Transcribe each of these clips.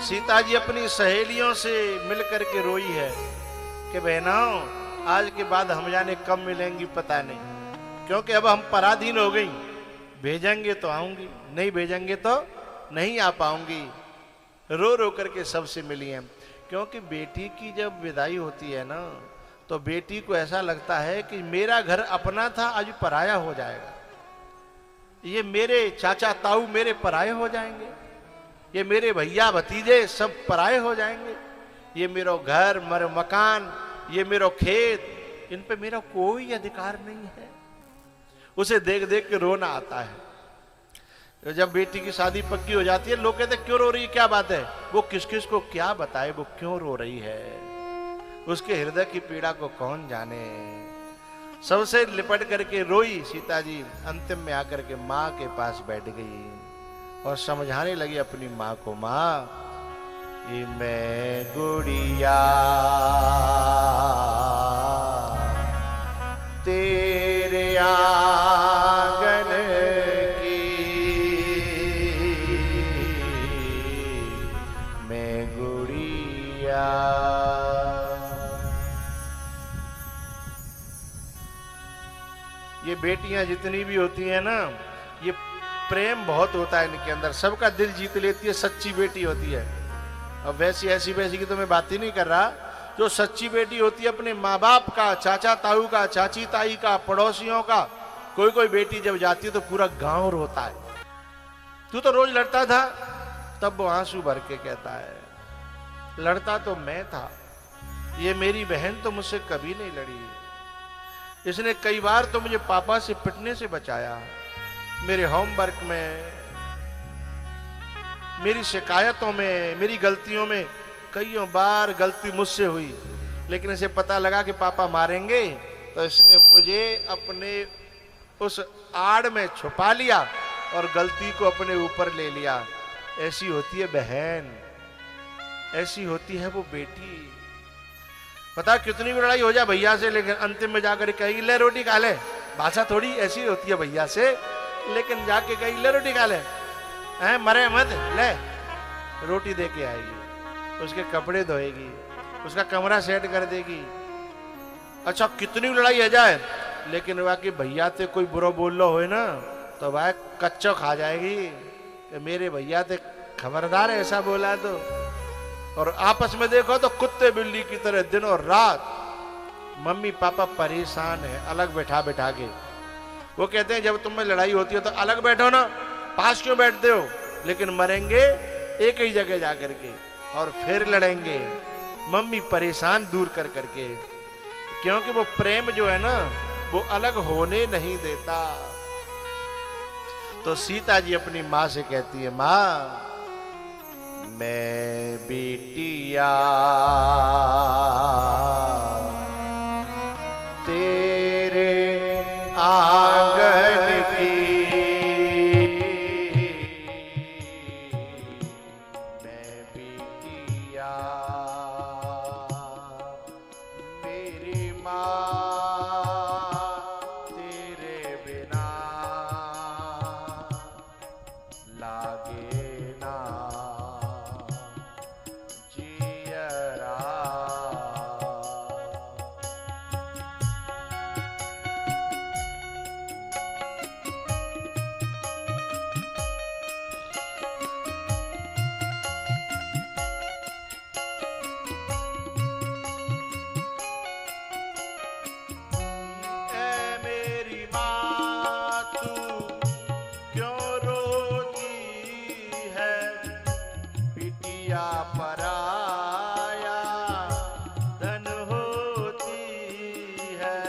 सीता जी अपनी सहेलियों से मिलकर के रोई है कि बहनों आज के बाद हम जाने कब मिलेंगी पता नहीं, क्योंकि अब हम पराधीन हो गई। भेजेंगे तो आऊंगी, नहीं भेजेंगे तो नहीं आ पाऊंगी। रो रो करके सबसे मिली हैं, क्योंकि बेटी की जब विदाई होती है ना तो बेटी को ऐसा लगता है कि मेरा घर अपना था आज पराया हो जाएगा, ये मेरे चाचा ताऊ मेरे पराये हो जाएंगे, ये मेरे भैया भतीजे सब पराये हो जाएंगे, ये मेरा घर मेरा मकान ये मेरा खेत इन पे मेरा कोई अधिकार नहीं है। उसे देख देख के रोना आता है। तो जब बेटी की शादी पक्की हो जाती है लोग कहते क्यों रो रही है, क्या बात है? वो किस किस को क्या बताए वो क्यों रो रही है, उसके हृदय की पीड़ा को कौन जाने। सबसे लिपट करके रोई सीता जी, अंतिम में आकर के माँ के पास बैठ गई और समझाने लगी अपनी माँ को, माँ ये मैं गुड़िया तेरे आंगन की, मैं गुड़िया। ये बेटियां जितनी भी होती हैं ना, ये प्रेम बहुत होता है इनके अंदर, सबका दिल जीत लेती है, सच्ची बेटी होती है। अब वैसी ऐसी वैसी की तो मैं बात ही नहीं कर रहा, जो सच्ची बेटी होती है अपने माँ बाप का, चाचा ताऊ का, चाची ताई का, पड़ोसियों का। कोई कोई बेटी जब जाती है तो पूरा गांव रोता है, तू तो रोज लड़ता था, तब वो आंसू भर के कहता है लड़ता तो मैं था, ये मेरी बहन तो मुझसे कभी नहीं लड़ी, इसने कई बार तो मुझे पापा से पिटने से बचाया, मेरे होमवर्क में, मेरी शिकायतों में, मेरी गलतियों में कईयों बार गलती मुझसे हुई, लेकिन इसे पता लगा कि पापा मारेंगे तो इसने मुझे अपने उस आड़ में छुपा लिया और गलती को अपने ऊपर ले लिया। ऐसी होती है बहन, ऐसी होती है वो बेटी। पता कितनी भी लड़ाई हो जाए भैया से, लेकिन अंतिम में जाकर कहेगी ले रोटी खा ले। भाषा थोड़ी ऐसी होती है भैया से, लेकिन जाके कहेगी ले रोटी खा ले, हैं मरे मत, ले रोटी दे के आएगी, उसके कपड़े धोएगी, उसका कमरा सेट कर देगी। अच्छा कितनी लड़ाई हो जाए, लेकिन बाकी भैया से कोई बुरा बोल लो हो ना तो भाई कच्चो खा जाएगी कि मेरे भैया से खबरदार ऐसा बोला तो। और आपस में देखो तो कुत्ते बिल्ली की तरह दिन और रात मम्मी पापा परेशान है, अलग बैठा बैठा के। वो कहते हैं जब तुम में लड़ाई होती है तो अलग बैठो ना, पास क्यों बैठते हो, लेकिन मरेंगे एक ही जगह जाकर के और फिर लड़ेंगे। मम्मी परेशान दूर कर करके, क्योंकि वो प्रेम जो है ना वो अलग होने नहीं देता। तो सीता जी अपनी माँ से कहती है, माँ मैं बेटिया तेरे आंगन की, मैं बेटिया मेरी माँ तेरे बिना लागे ना जियरा। ऐ मेरी माँ तू क्यों रोती है, बिटिया पराया धन होती है।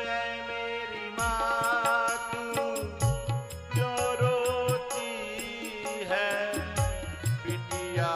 ऐ मेरी माँ तू क्यों रोती है, बिटिया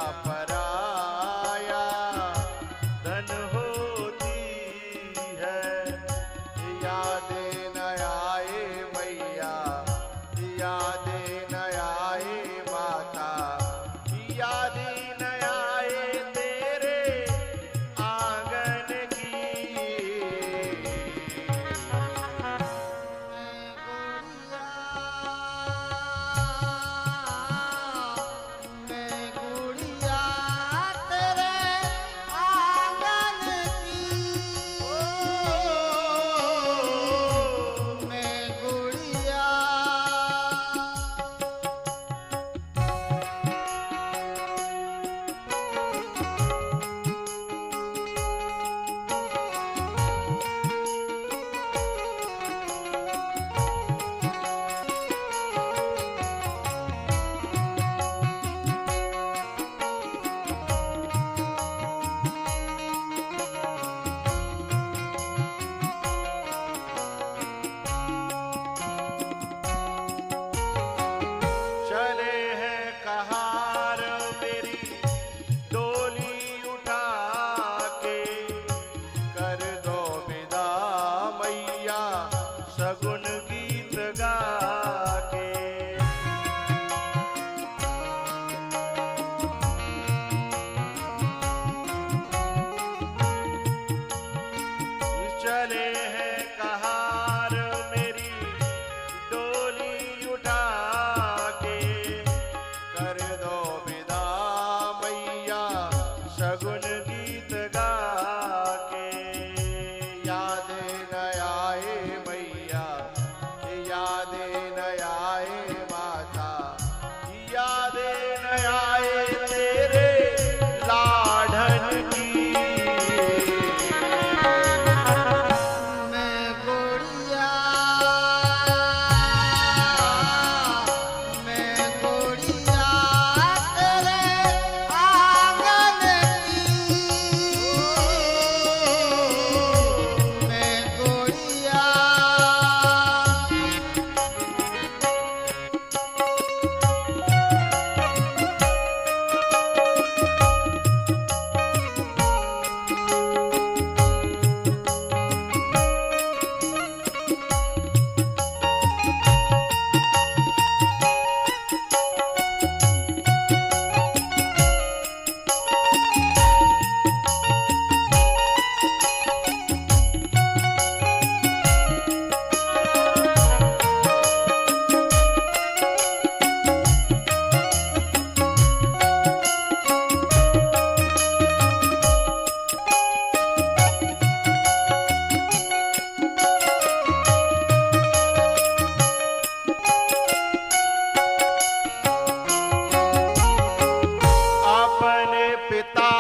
पिता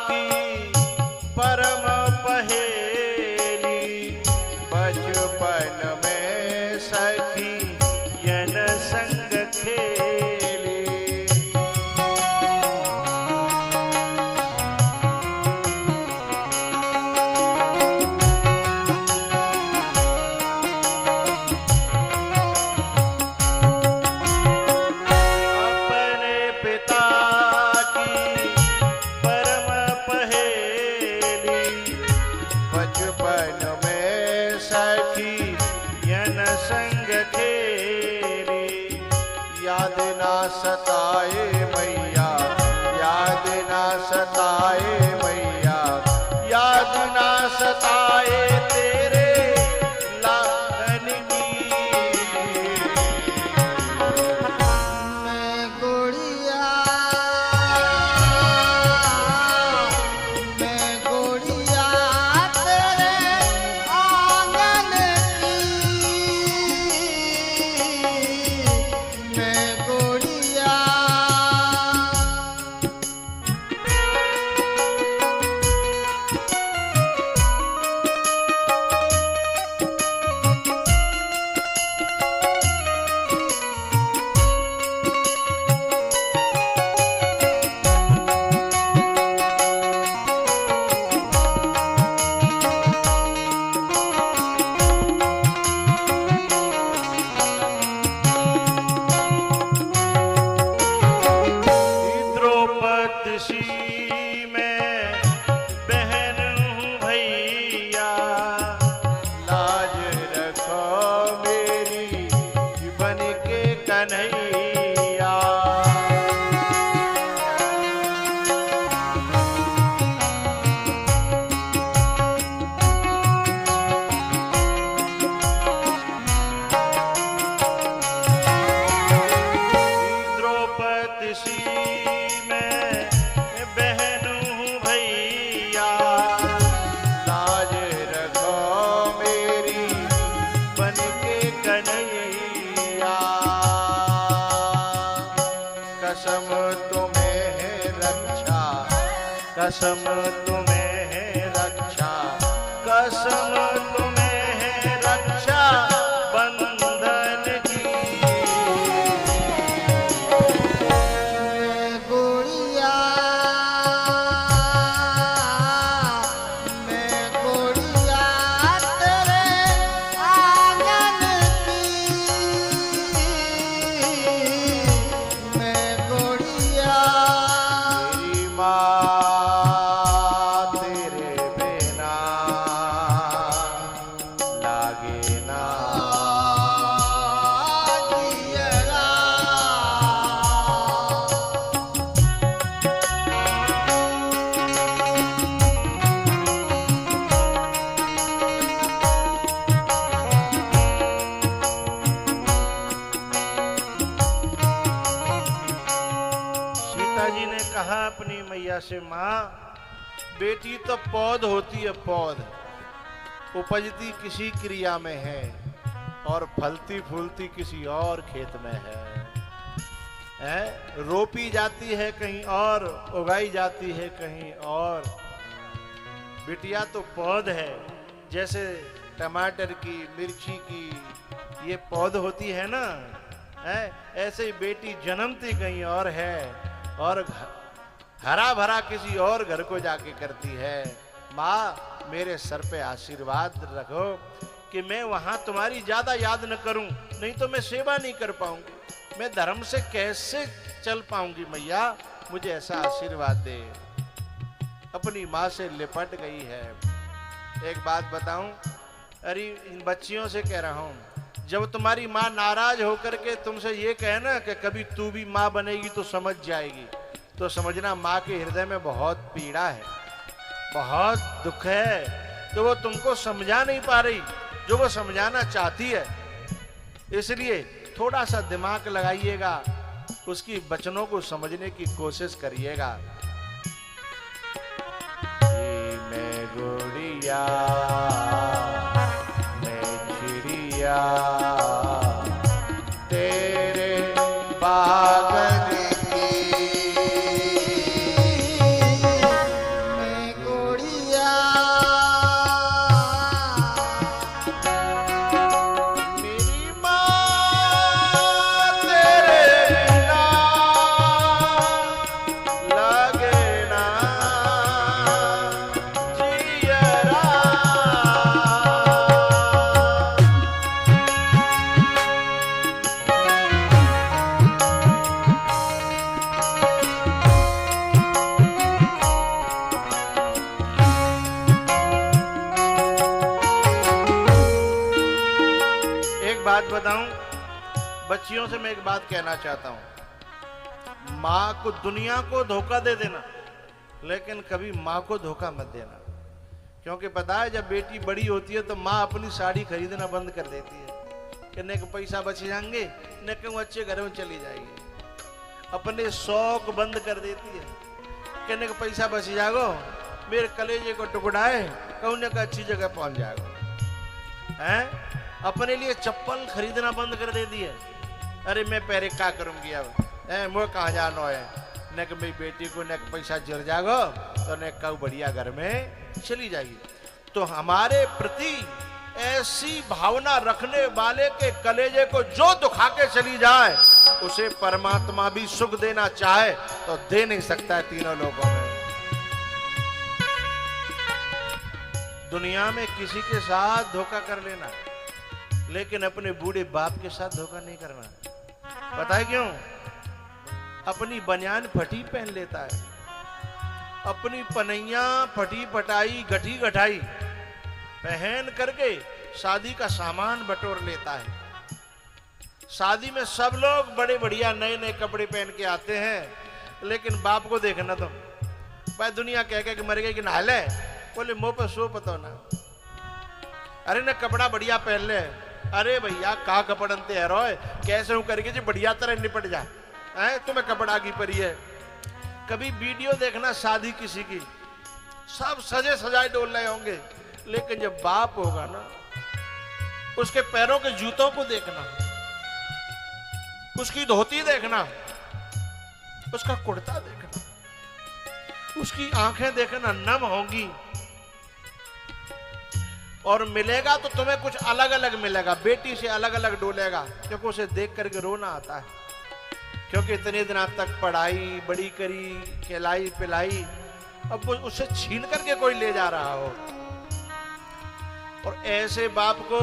की परम पहेली, बचपन में सखी यन संग खेली। अपने पिता की परम पहेली, बचपन में सखी यन संग खेली। याद ना सताए मैया, याद ना सताए मैया, याद ना सताए तेरे लालन की। मैं गोड़िया, मैं गोड़िया तेरे आंगन की, मैं गोड़िया। द्रौपदी सी मैं बहन हूँ भैया, लाज रखो मेरी बन के कन्हैया। द्रौपदी सी मैं बहन हूँ भैया, लाज रखो मेरी बन के कन्हैया। कसम तुम्हें है रक्षा, कसम तुम्हें है रक्षा, कसम तुम्हें है रक्षा बंधन की। मैं गोड़िया, मैं गोड़िया तेरे आंगन की, मैं गोड़िया। मेरी माँ तेरे बिना लागे ना। जियरा सीता जी ने कहा अपनी मैया से, माँ बेटी तो पौध होती है, पौध उपजती किसी क्रिया में है और फलती फूलती किसी और खेत में है, रोपी जाती है कहीं और, उगाई जाती है कहीं और। बिटिया तो पौध है, जैसे टमाटर की, मिर्ची की ये पौध होती है ना, ऐसे ही बेटी जन्मती कहीं और है और हरा भरा किसी और घर को जाके करती है। माँ मेरे सर पे आशीर्वाद रखो कि मैं वहां तुम्हारी ज्यादा याद न करूं, नहीं तो मैं सेवा नहीं कर पाऊंगी, मैं धर्म से कैसे चल पाऊंगी। मैया मुझे ऐसा आशीर्वाद दे। अपनी माँ से लिपट गई है। एक बात बताऊं, अरे इन बच्चियों से कह रहा हूं, जब तुम्हारी माँ नाराज होकर के तुमसे ये कहे ना कि कभी तू भी माँ बनेगी तो समझ जाएगी, तो समझना माँ के हृदय में बहुत पीड़ा है, बहुत दुख है, तो वो तुमको समझा नहीं पा रही जो वो समझाना चाहती है। इसलिए थोड़ा सा दिमाग लगाइएगा, उसकी वचनों को समझने की कोशिश करिएगा। मैं गुड़िया, मैं चिड़िया तेरे बागन की, बताऊं, बच्चियों से मैं एक बात कहना चाहता हूं। माँ को, दुनिया को धोखा दे देना, लेकिन कभी माँ को धोखा मत देना। क्योंकि पता है जब बेटी बड़ी होती है तो माँ अपनी साड़ी खरीदना बंद कर देती है कि न के पैसा बच जाएंगे, न के अच्छे घर में चली जाएगी। अपने शौक बंद कर देती है, कहने का पैसा बच जाएगो, मेरे कलेजे को टुकड़ाए कहूँ का अच्छी जगह पहुंच जाएगा। हैं? अपने लिए चप्पल खरीदना बंद कर देती है। अरे मैं पहले क्या करूंगी अब, मुझे कहाँ जाना है, न कि मेरी बेटी को न पैसा जर जाएगो तो न कहूँ बढ़िया घर में चली जाएगी। तो हमारे प्रति ऐसी भावना रखने वाले के कलेजे को जो दुखा के चली जाए, उसे परमात्मा भी सुख देना चाहे तो दे नहीं सकता है तीनों लोगों में। दुनिया में किसी के साथ धोखा कर लेना, लेकिन अपने बूढ़े बाप के साथ धोखा नहीं करना। पता है क्यों? अपनी बनियान फटी पहन लेता है, अपनी पनैया फटी पटाई गठी गठाई पहन करके शादी का सामान बटोर लेता है। शादी में सब लोग बड़े बढ़िया नए नए कपड़े पहन के आते हैं, लेकिन बाप को देखना तुम, भाई दुनिया कह के मर गई कि नहा ले, बोले मुंह पर सो पता ना। अरे न कपड़ा बढ़िया पहन ले, अरे भैया का कपड़न ते रोए, कैसे हूं करके जी बढ़िया तरह निपट जा, तुम्हें कपड़ा की परी है। कभी वीडियो देखना शादी किसी की, सब सजे सजाए डोल रहे होंगे, लेकिन जब बाप होगा ना, उसके पैरों के जूतों को देखना, उसकी धोती देखना, उसका कुर्ता देखना, उसकी आंखें देखना नम होंगी। और मिलेगा तो तुम्हें कुछ अलग अलग मिलेगा, बेटी से अलग अलग डोलेगा, क्योंकि उसे देख करके रोना आता है। क्योंकि इतने दिन तक पढ़ाई बड़ी करी, खिलाई पिलाई, अब वो उसे छीन करके कोई ले जा रहा हो। और ऐसे बाप को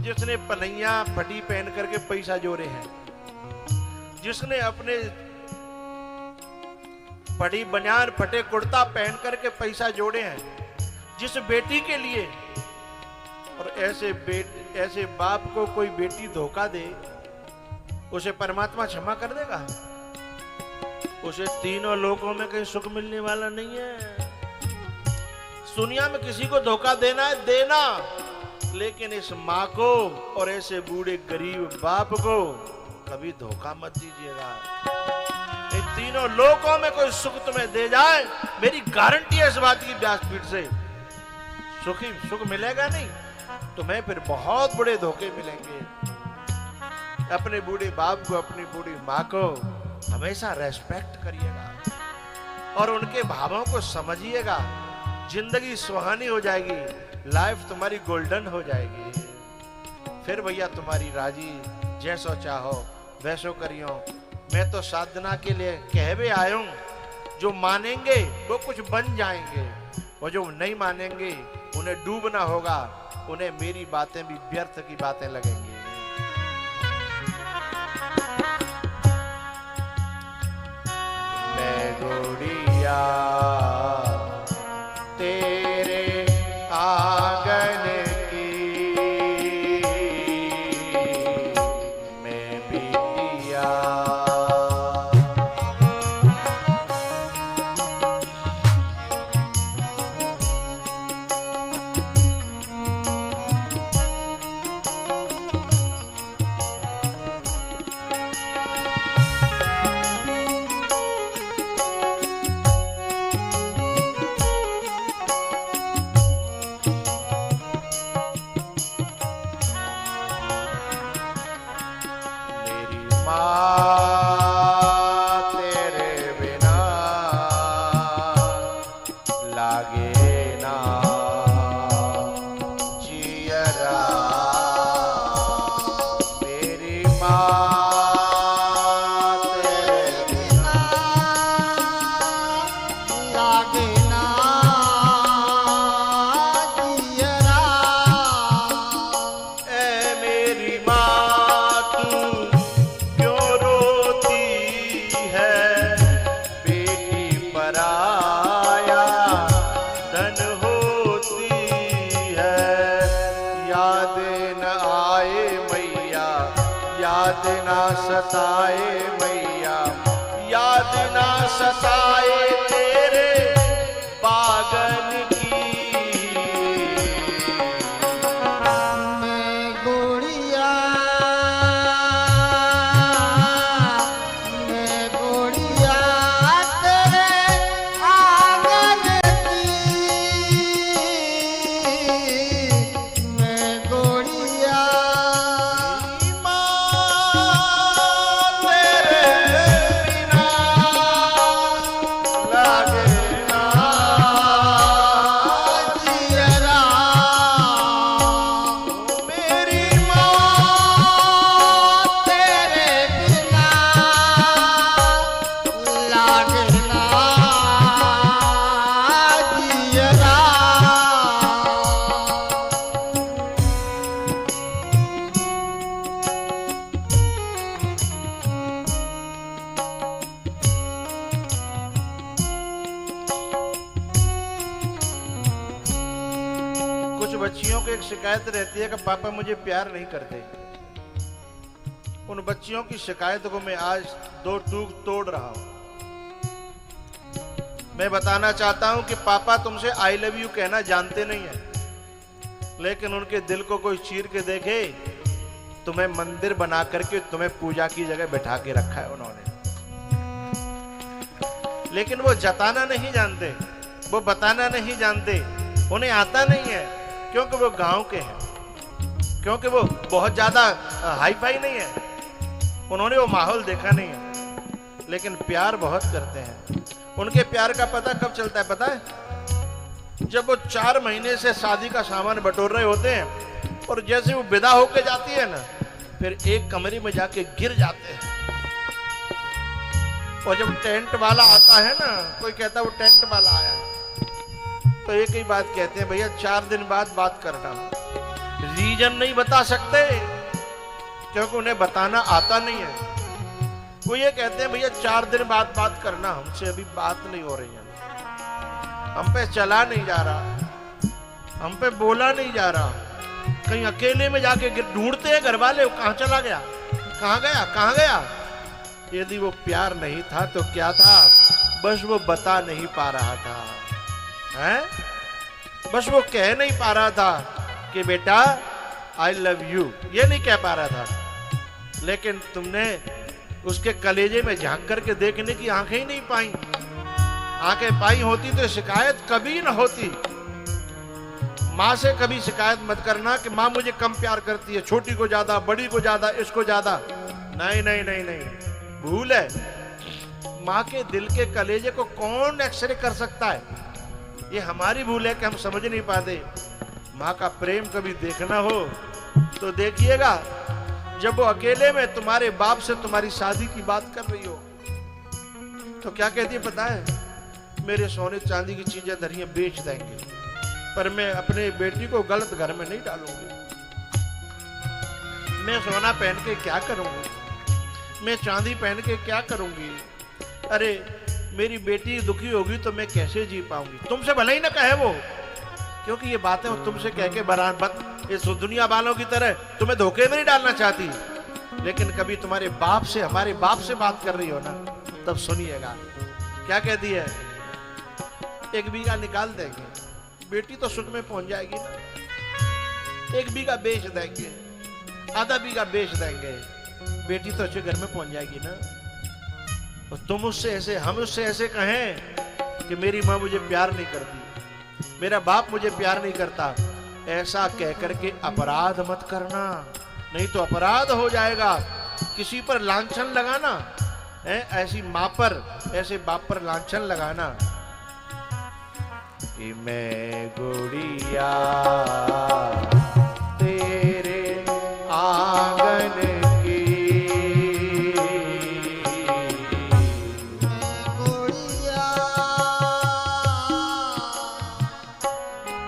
जिसने पनैया फटी पहन करके पैसा जोड़े हैं, जिसने अपने फटी बनियान फटे कुर्ता पहन करके पैसा जोड़े हैं जिस बेटी के लिए, और ऐसे बाप को कोई बेटी धोखा दे, उसे परमात्मा क्षमा कर देगा? उसे तीनों लोकों में कहीं सुख मिलने वाला नहीं है। दुनिया में किसी को धोखा देना है देना, लेकिन इस माँ को और ऐसे बूढ़े गरीब बाप को कभी धोखा मत दीजिएगा। इन तीनों लोकों में कोई सुख तुम्हें दे जाए, मेरी गारंटी है इस बात की व्यासपीठ से, सुख मिलेगा नहीं, तुम्हें फिर बहुत बड़े धोखे मिलेंगे। अपने बूढ़े बाप को, अपनी बूढ़ी माँ को हमेशा रेस्पेक्ट करिएगा और उनके भावों को समझिएगा। जिंदगी सुहानी हो जाएगी, लाइफ तुम्हारी गोल्डन हो जाएगी। फिर भैया तुम्हारी राजी, जैसो चाहो वैसो करियो। मैं तो साधना के लिए कहवे आया हूं, जो मानेंगे वो कुछ बन जाएंगे, और जो नहीं मानेंगे उन्हें डूबना होगा, उन्हें मेरी बातें भी व्यर्थ की बातें लगेंगी। मैं गोड़िया तेरे आंगन की, मैं बिटिया सताए मैया, याद ना सताए तेरे बागन की। मैं गोड़िया, मैं गोड़िया तेरे आंगन की, मैं गोड़िया कुछ बच्चियों को एक शिकायत रहती है कि पापा मुझे प्यार नहीं करते। उन बच्चियों की शिकायत को मैं आज दो टूक तोड़ रहा हूं। मैं बताना चाहता हूं कि पापा तुमसे आई लव यू कहना जानते नहीं है, लेकिन उनके दिल को कोई चीर के देखे, तुम्हें मंदिर बना करके तुम्हें पूजा की जगह बैठा के रखा है उन्होंने। लेकिन वो जताना नहीं जानते, वो बताना नहीं जानते, उन्हें आता नहीं है, क्योंकि वो गांव के हैं, क्योंकि वो बहुत ज्यादा हाई फाई नहीं है, उन्होंने वो माहौल देखा नहीं है। लेकिन प्यार बहुत करते हैं। उनके प्यार का पता कब चलता है पता है? जब वो 4 महीने से शादी का सामान बटोर रहे होते हैं और जैसे वो विदा होके जाती है ना, फिर एक कमरे में जाके गिर जाते हैं। और जब टेंट वाला आता है ना, कोई कहता है वो टेंट वाला आया, तो एक ही बात कहते हैं, भैया 4 दिन बाद बात करना। रीजन नहीं बता सकते क्योंकि उन्हें बताना आता नहीं है। वो ये कहते हैं भैया 4 दिन बाद बात करना, हमसे अभी बात नहीं हो रही है, हम पे चला नहीं जा रहा, हम पे बोला नहीं जा रहा। कहीं अकेले में जाके ढूंढते हैं घर वाले, कहां चला गया, कहां गया, कहां गया। यदि वो प्यार नहीं था तो क्या था? बस वो बता नहीं पा रहा था, हैं? बस वो कह नहीं पा रहा था कि बेटा आई लव यू, ये नहीं कह पा रहा था। लेकिन तुमने उसके कलेजे में झांक करके देखने की आंखें ही नहीं पाई। आंखें पाई होती तो शिकायत कभी ना होती। माँ से कभी शिकायत मत करना कि माँ मुझे कम प्यार करती है, छोटी को ज्यादा, बड़ी को ज्यादा, इसको ज्यादा। नहीं नहीं नहीं नहीं, भूल है। माँ के दिल के कलेजे को कौन एक्सरे कर सकता है? ये हमारी भूल है कि हम समझ नहीं पाते। माँ का प्रेम कभी देखना हो तो देखिएगा, जब वो अकेले में तुम्हारे बाप से तुम्हारी शादी की बात कर रही हो तो क्या कहती है पता है? मेरे सोने चांदी की चीजें धरियां बेच देंगे, पर मैं अपने बेटी को गलत घर में नहीं डालूंगी। मैं सोना पहन के क्या करूंगी, मैं चांदी पहन के क्या करूंगी? अरे मेरी बेटी दुखी होगी तो मैं कैसे जी पाऊंगी? तुमसे भले ही ना कहे वो, क्योंकि ये बातें वो तुमसे कह के बराबर इस दुनिया वालों की तरह तुम्हें धोखे में नहीं डालना चाहती। लेकिन कभी तुम्हारे बाप से, हमारे बाप से बात कर रही हो ना, तब सुनिएगा क्या कहती है। 1 बीघा निकाल देंगे, बेटी तो सुख में पहुंच जाएगी ना। 1 बीघा बेच देंगे, आधा बीघा बेच देंगे, बेटी तो अच्छे घर में पहुंच जाएगी ना। और तुम उससे ऐसे, हम उससे ऐसे कहें कि मेरी माँ मुझे प्यार नहीं करती, मेरा बाप मुझे प्यार नहीं करता, ऐसा कह करके अपराध मत करना, नहीं तो अपराध हो जाएगा। किसी पर लांछन लगाना है, ऐसी माँ पर, ऐसे बाप पर लांछन लगाना कि मैं गुड़िया तेरे आंगन की, गोड़िया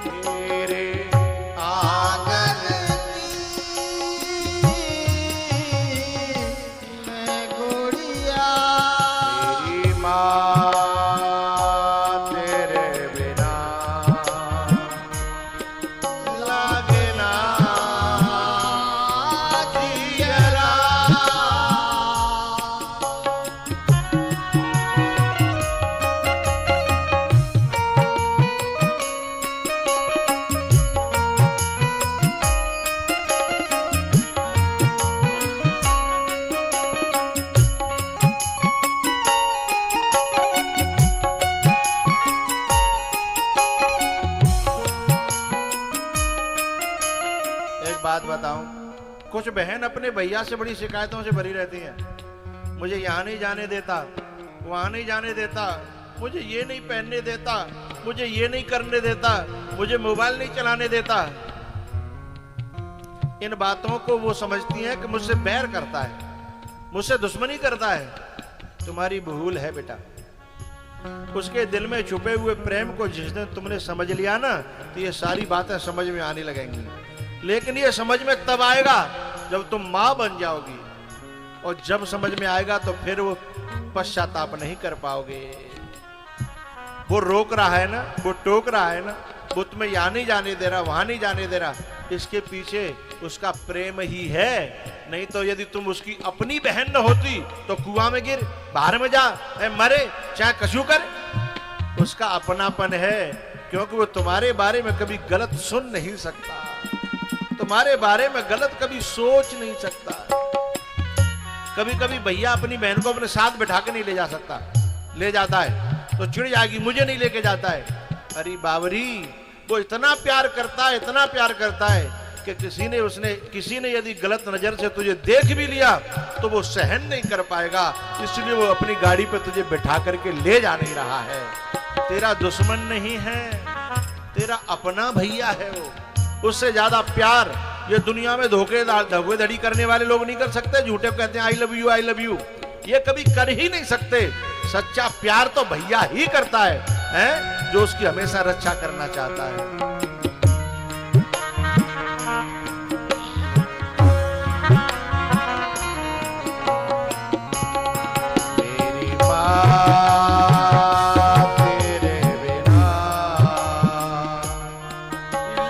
तेरे आंगन की, मैं गोड़िया तेरी माँ तेरे बिना लागे बात बताऊं, कुछ बहन अपने भैया से बड़ी शिकायतों से भरी रहती हैं। मुझे यहाँ नहीं जाने देता, वहां नहीं जाने देता, मुझे ये नहीं पहनने देता, मुझे ये नहीं करने देता, मुझे मोबाइल नहीं चलाने देता। इन बातों को वो समझती हैं कि मुझसे बैर करता है, मुझसे दुश्मनी करता है। तुम्हारी भूल है बेटा। उसके दिल में छुपे हुए प्रेम को जिस दिन तुमने समझ लिया ना, तो ये सारी बातें समझ में आने लगेंगी। लेकिन ये समझ में तब आएगा जब तुम मां बन जाओगी, और जब समझ में आएगा तो फिर वो पश्चाताप नहीं कर पाओगे। वो रोक रहा है ना, वो टोक रहा है ना, वो तुम्हें यहाँ नहीं जाने दे रहा, वहां नहीं जाने दे रहा, इसके पीछे उसका प्रेम ही है। नहीं तो यदि तुम उसकी अपनी बहन न होती तो कुआं में गिर, बाहर में जा, मरे, चाहे कशु कर, उसका अपनापन है। क्योंकि वो तुम्हारे बारे में कभी गलत सुन नहीं सकता, तुम्हारे बारे में गलत कभी सोच नहीं सकता। कभी कभी भैया अपनी बहन को अपने साथ बैठा के नहीं ले जा सकता, ले जाता है तो चिढ़ जाएगी, मुझे नहीं लेके जाता है। अरे बावरी, वो इतना प्यार करता है, इतना प्यार करता है कि किसी ने यदि गलत नजर से तुझे देख भी लिया तो वो सहन नहीं कर पाएगा, इसलिए वो अपनी गाड़ी पे तुझे बैठा करके ले जा नहीं रहा है। तेरा दुश्मन नहीं है, तेरा अपना भैया है वो। उससे ज्यादा प्यार ये दुनिया में धोखेधड़ी करने वाले लोग नहीं कर सकते। झूठे कहते हैं I love you, I love you, ये कभी कर ही नहीं सकते। सच्चा प्यार तो भैया ही करता है, जो उसकी हमेशा रक्षा करना चाहता है। मेरी माँ तेरे बिना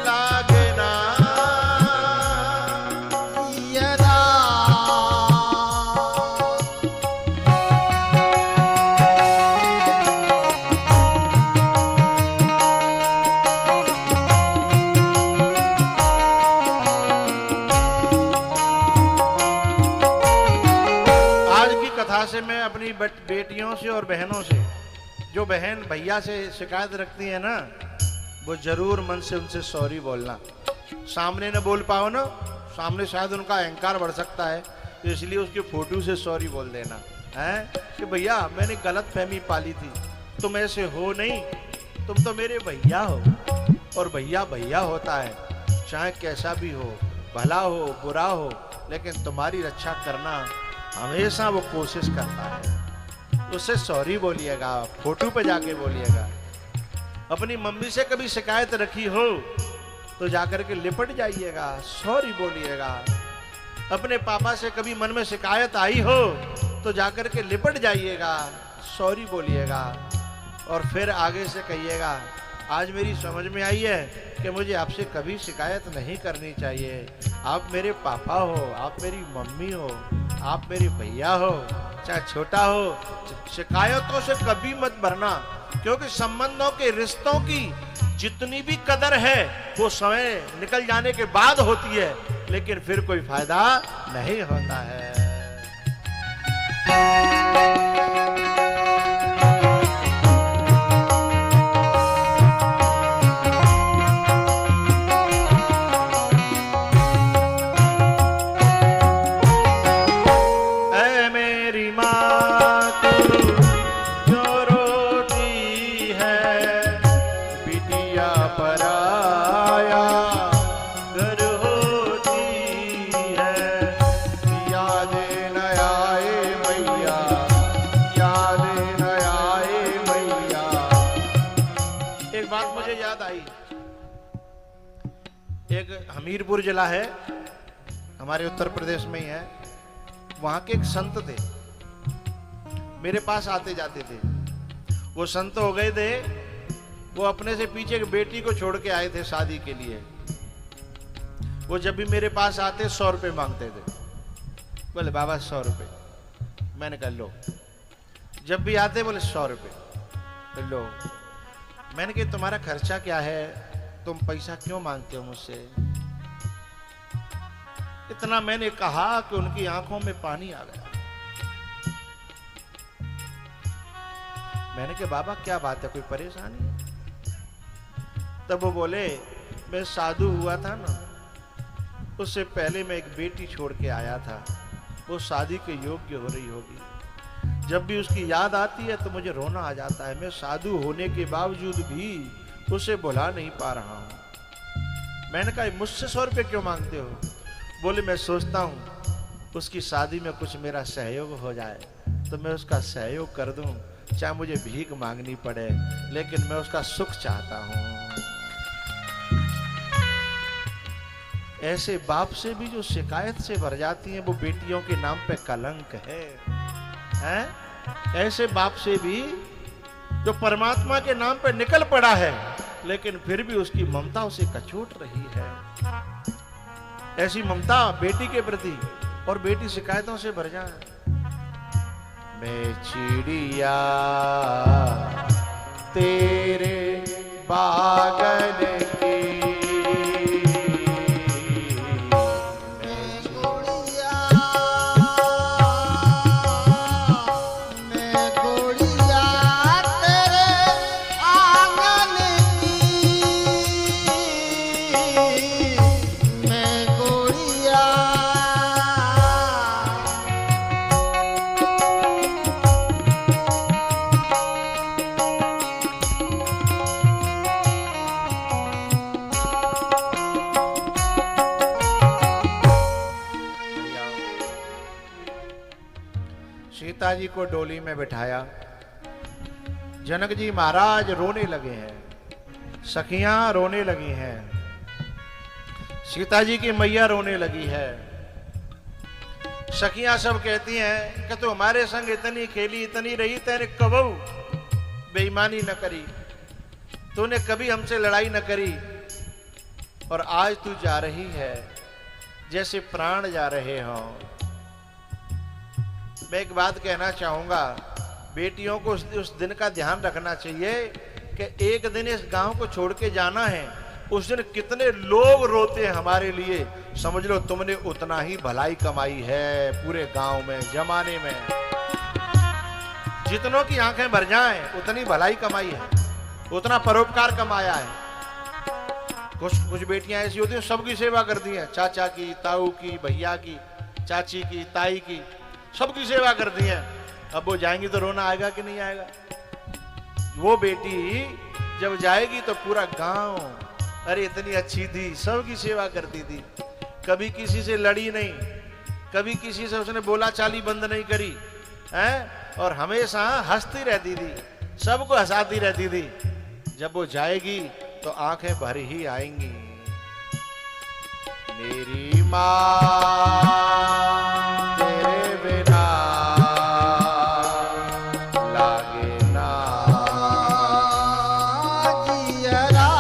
लागे ना यदा से मैं अपनी बेटियों से और बहनों से, जो बहन भैया से शिकायत रखती है ना, वो जरूर मन से उनसे सॉरी बोलना। सामने न बोल पाओ ना, सामने शायद उनका अहंकार बढ़ सकता है, तो इसलिए उसकी फोटो से सॉरी बोल देना है कि भैया मैंने गलत फहमी पाली थी, तुम ऐसे हो नहीं, तुम तो मेरे भैया हो, और भैया भैया होता है, चाहे कैसा भी हो, भला हो बुरा हो, लेकिन तुम्हारी रक्षा करना हमेशा वो कोशिश करता है। उससे सॉरी बोलिएगा, फोटो पे जाके बोलिएगा। अपनी मम्मी से कभी शिकायत रखी हो तो जाकर के लिपट जाइएगा, सॉरी बोलिएगा। अपने पापा से कभी मन में शिकायत आई हो तो जाकर के लिपट जाइएगा, सॉरी बोलिएगा। और फिर आगे से कहिएगा, आज मेरी समझ में आई है कि मुझे आपसे कभी शिकायत नहीं करनी चाहिए। आप मेरे पापा हो, आप मेरी मम्मी हो, आप मेरे भैया हो, चाहे छोटा हो, शिकायतों से कभी मत भरना। क्योंकि संबंधों के, रिश्तों की जितनी भी कदर है वो समय निकल जाने के बाद होती है, लेकिन फिर कोई फायदा नहीं होता है। हमीरपुर जिला है, हमारे उत्तर प्रदेश में ही है। वहां के एक संत थे, मेरे पास आते जाते थे। वो संत हो गए थे, वो अपने से पीछे एक बेटी को छोड़ के आए थे शादी के लिए। वो जब भी मेरे पास आते 100 रुपये मांगते थे। बोले बाबा 100 रुपये। मैंने कहा लो। जब भी आते बोले 100 रुपये लो। मैंने कहा तुम्हारा खर्चा क्या है, तुम पैसा क्यों मांगते हो मुझसे? इतना मैंने कहा कि उनकी आंखों में पानी आ गया। मैंने कहा बाबा क्या बात है, कोई परेशानी है? तब वो बोले मैं साधु हुआ था ना, उससे पहले मैं एक बेटी छोड़ के आया था, वो शादी के योग्य हो रही होगी। जब भी उसकी याद आती है तो मुझे रोना आ जाता है। मैं साधु होने के बावजूद भी उसे भुला नहीं पा रहा हूं। मैंने कहा मुझसे 100 रुपये क्यों मांगते हो? बोले मैं सोचता हूं उसकी शादी में कुछ मेरा सहयोग हो जाए तो मैं उसका सहयोग कर दूं, चाहे मुझे भीख मांगनी पड़े, लेकिन मैं उसका सुख चाहता हूं। ऐसे बाप से भी जो शिकायत से भर जाती हैं, वो बेटियों के नाम पे कलंक है, हैं? ऐसे बाप से भी जो परमात्मा के नाम पे निकल पड़ा है, लेकिन फिर भी उसकी ममता उसे कचोट रही है। ऐसी ममता बेटी के प्रति, और बेटी शिकायतों से भर जाए। मैं चिड़िया तेरे बागन की, मैं गुड़िया, मैं गुड़िया तेरे आंगन की, मैं गुड़िया। सीता जी को डोली में बिठाया। जनक जी महाराज रोने लगे हैं, सखियां रोने लगी हैं, सीता जी की मैया रोने लगी है। सखियां सब कहती हैं कि तू हमारे संग इतनी खेली, इतनी रही, तेरे कबू बेईमानी न करी, तूने कभी हमसे लड़ाई न करी, और आज तू जा रही है जैसे प्राण जा रहे हो। मैं एक बात कहना चाहूंगा, बेटियों को उस दिन का ध्यान रखना चाहिए कि एक दिन इस गांव को छोड़ के जाना है। उस दिन कितने लोग रोते हैं हमारे लिए, समझ लो तुमने उतना ही भलाई कमाई है पूरे गांव में, जमाने में। जितनों की आंखें भर जाएं उतनी भलाई कमाई है, उतना परोपकार कमाया है। कुछ बेटियां ऐसी होती हैं सबकी सेवा करती हैं, चाचा की, ताऊ की, भैया की, चाची की, ताई की, सबकी सेवा करती हैं। अब वो जाएंगी तो रोना आएगा कि नहीं आएगा? वो बेटी जब जाएगी तो पूरा गांव, अरे इतनी अच्छी थी, सबकी सेवा करती थी, कभी किसी से लड़ी नहीं, कभी किसी से उसने बोला चाली बंद नहीं करी, हैं? और हमेशा हंसती रहती थी, सबको हंसाती रहती थी। जब वो जाएगी तो आंखें भर ही आएंगी। मेरी माँ तेरे बिना लागे ना जियरा,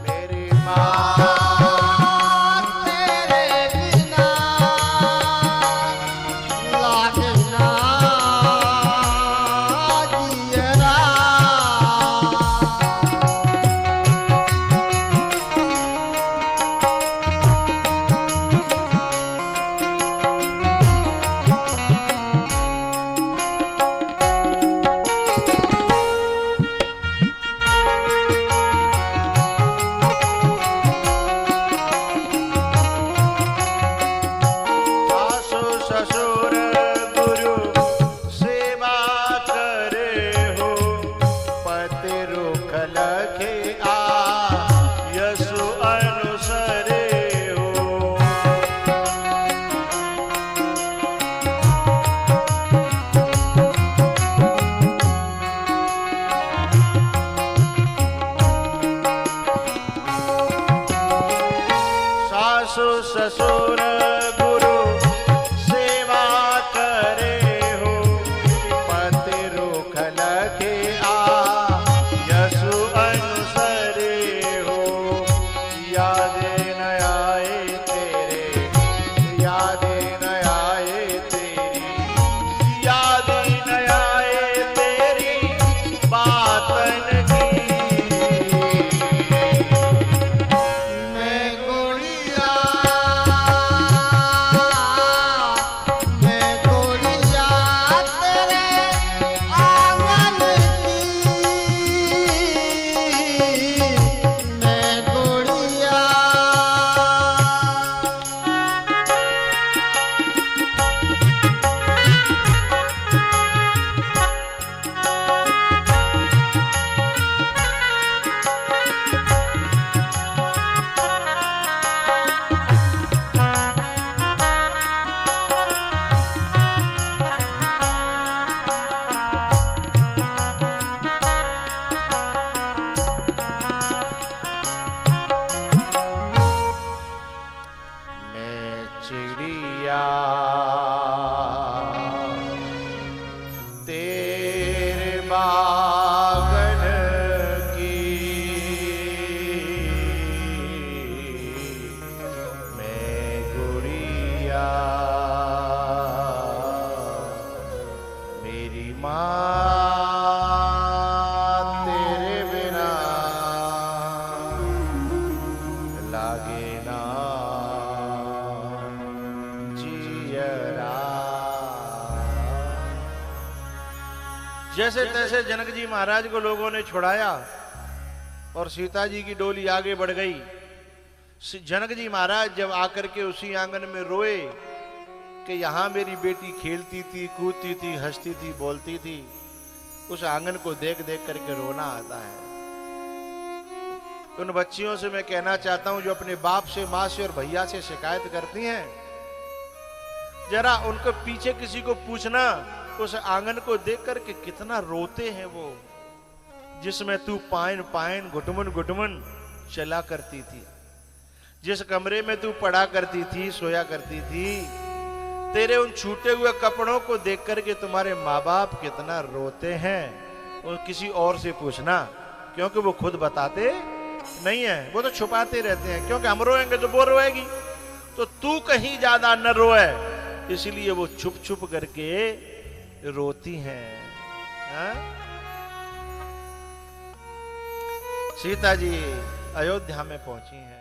मेरी माँ तेरे बिना लागे ना जियरा। बागन की मैं गुड़िया, मेरी माँ तेरे बिना लागे ना जियरा। जैसे तैसे जनक जी महाराज को लोगों ने छुड़ाया और सीता जी की डोली आगे बढ़ गई। जनक जी महाराज जब आकर के उसी आंगन में रोए कि यहां मेरी बेटी खेलती थी, कूदती थी, हंसती थी, बोलती थी, उस आंगन को देख देख करके रोना आता है। उन बच्चियों से मैं कहना चाहता हूं जो अपने बाप से, मां से और भैया से शिकायत करती हैं, जरा उनको पीछे किसी को पूछना उस आंगन को देख करके कितना रोते हैं वो, जिसमें तू पाइन पाइन घुटमुन घुटमुन चला करती थी, जिस कमरे में तू पढ़ा करती थी, सोया करती थी। तेरे उन छूटे हुए कपड़ों को देख करके तुम्हारे माँ बाप कितना रोते हैं। और किसी और से पूछना, क्योंकि वो खुद बताते नहीं है, वो तो छुपाते रहते हैं, क्योंकि हम रोएंगे तो वो रोएगी, तो तू कहीं ज्यादा न रोए, इसलिए वो छुप छुप करके रोती हैं। हाँ? सीता जी अयोध्या में पहुंची हैं।